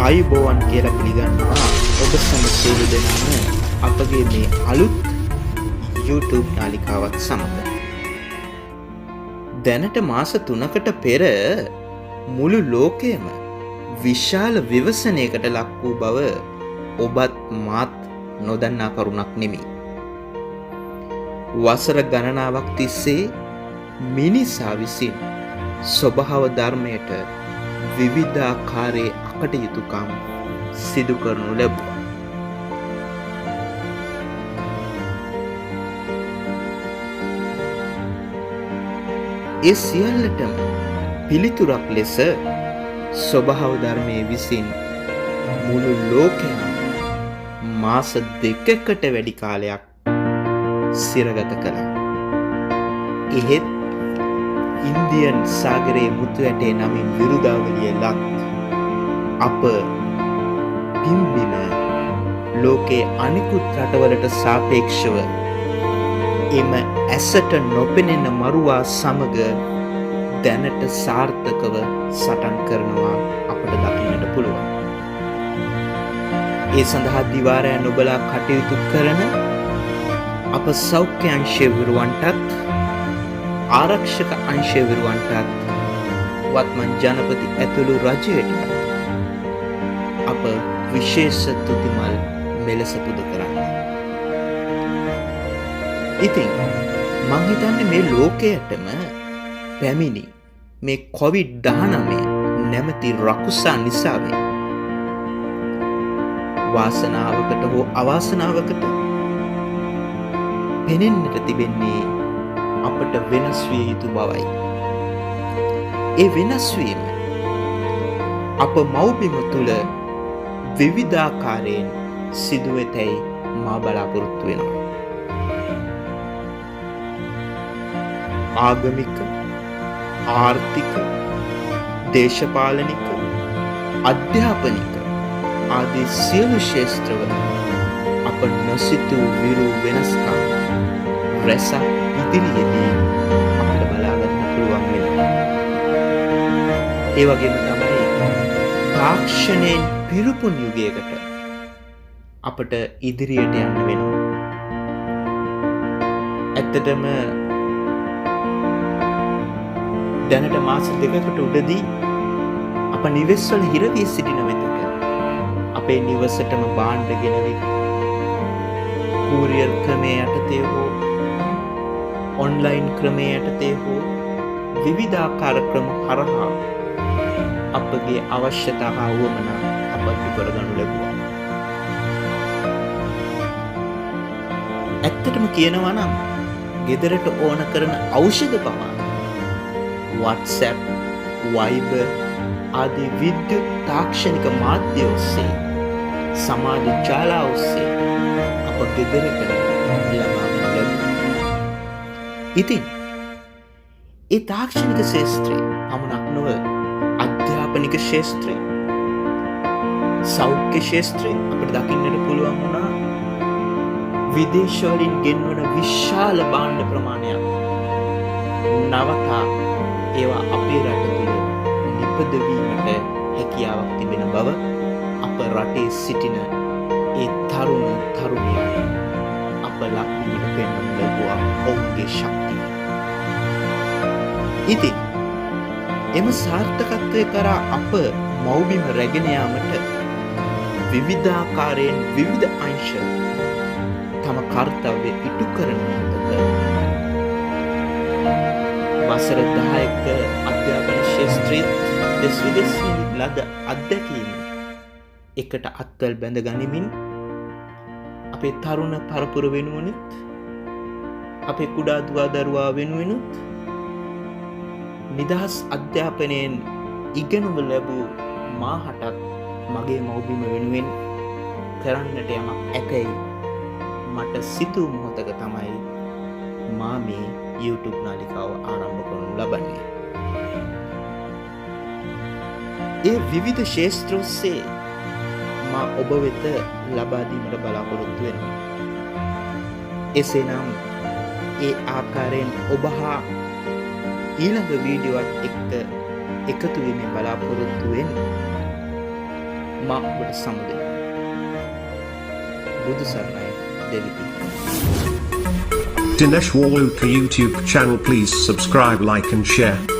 ආයුබෝවන් කියලා පිළිගන්නවා ඔබ සැම සියලු දෙනාම අපගේ මේ අලුත් YouTube නාලිකාවත් සමග. දැනට මාස 3කට පෙර මුළු ලෝකයම විශාල විවසනයකට ලක් වූ බව ඔබත් මාත් නොදන්නා කරුණක් නෙමෙයි. වසර ගණනාවක් තිස්සේ මිනිසා විසින් ස්වභාව ධර්මයට විවිධාකාරයේ අකටයුතුකම් සිදු කරනු ලැබුවා. ඒ සියල්ලටම පිළිතුරක් ලෙස ස්වභාව ධර්මයේ විසින් මුළු ලෝකයම මාස 2කට වැඩි කාලයක් සිරගත කළා. එහෙත් ඉන්දියන් සාගරයේ මුතු ඇටේ නමින් විරුදාවලිය ලත් අප පිම්බිම ලෝකයේ අනිකුත් රටවලට සාපේක්ෂව එම ඇසට නොපෙනෙන මරුවා සමග දැනට සාර්ථකව සටන් කරනවා අපට දකින්නට පුළුවන්. ඒ සඳහා දිවාරය නොබලා කටයුතු කරන අප සෞඛ්‍ය අංශය විරුවන්ටත් ආරක්ෂක අංශය විරුවන්ටත් වත්මන් ජනපති ඇතුළු රජයටත් අප විශේෂ තුතිමල් මෙලෙස පුද කරන්නේ. ඉතින් මං හිතන්නේ මේ ලෝකයටම පැමිණි මේ COVID-19 නැමැති රකුසා නිසාවෙන් වාසනාවකට හෝ අවාසනාවකට පෙනෙන්නට තිබෙන්නේ අපට වෙනස් විය යුතු බවයි. ඒ වෙනස් වීම අප මව්බිම තුල විවිධාකාරයෙන් සිදුවෙතැයි මා බලාපොරොත්තු වෙනවා. ආගමික, ආර්ථික, දේශපාලනික, අධ්‍යාපනික ආදී සියලු ක්ෂේත්‍රවල අප නොසිතූ විරු වෙනස්කම් රැසක් ඉදිරියේදී අපිට බලා ගන්න පුළුවන් වෙනවා. ඒ වගේම තමයි තාක්ෂණයෙන් පිරුපුන් යුගයකට අපට ඉදිරියට යන්න වෙනවා. ඇත්තටම දැනට මාස 2කට උඩදී අප නිවෙස්වල හිර වී සිටින විටක අපේ නිවසටම භාණ්ඩ ගෙනවි කූරියර් ක්‍රමයේ යටතේ හෝ ඔන්ලයින් ක්‍රමයේ යටතේ හෝ විවිධාකාර ක්‍රම හරහා අපගේ අවශ්‍යතා හා වුවමනා අපට කරගනු ලැබුවා. ඇත්තටම කියනවා නම් ගෙදරට ඕන කරන ඖෂධ පවා WhatsApp, Viber ආදී විද්‍යුත් තාක්ෂණික මාධ්‍ය ඔස්සේ සමාජ ජාලා ඔස්සේ අප ගෙදරට ලබා ගන්න ලැබුණා. ඉතින් ඒ තාක්ෂණික ක්ෂේත්‍රය පමණක් නොව අධ්‍යාපනික ක්ෂේත්‍රය, සෞඛ්‍ය ක්ෂේත්‍රය අපිට දකින්නට පුළුවන් වුණා විදේශ වලින් ගෙන්වන විශාල භාණ්ඩ ප්‍රමාණයක් නවතා ඒවා අපේ රට තුළ නිපදවීමට හැකියාවක් තිබෙන බව අප රටේ සිටින ඒ තරුණ තරුණියන් අප ලක්වීමට පෙන්වනු ලැබුවා ඔවුන්ගේ ශක්තිය. ඉතින් එම සාර්ථකත්වය කරා අප මව්බිම රැගෙන යාමට විවිධාකාරයෙන් විවිධ අංශ තම කර්තව්‍ය ඉටු කරන වසර 10ක අධ්‍යාපන ක්ෂේත්‍රයේ දෙස් විදේශයෙන් ලද අත්දැකීම් එකට අත්වල බැඳ ගනිමින් අපේ තරුණ පරපුර වෙනුවෙනුත් අපේ කුඩා දුවා දරුවා වෙනුවෙනුත් නිදහස් අධ්‍යාපනයෙන් ඉගෙනුම ලැබූ මාහටත් මගේ මව්බිම වෙනුවෙන් කරන්නට යමක් ඇතැයි මට සිතූ මොහොතක තමයි මා මේ YouTube නාලිකාව ආරම්භ කරනු ලබන්නේ. ඒ විවිධ ක්ෂේත්‍ර ඔස්සේ මා ඔබ වෙත ලබා දීමට බලාපොරොත්තු වෙනවා. එසේනම් ඒ ආකාරයෙන් ඔබ හා ඊළඟ වීඩියෝවත් එක්ක එකතු වීමෙන් බලාපොරොත්තු වෙන්නේ මා ඔබට සමුදෙනවා. බුදු සරණයි දෙවියනි. Dinesh Waluka YouTube channel, please subscribe, like and share.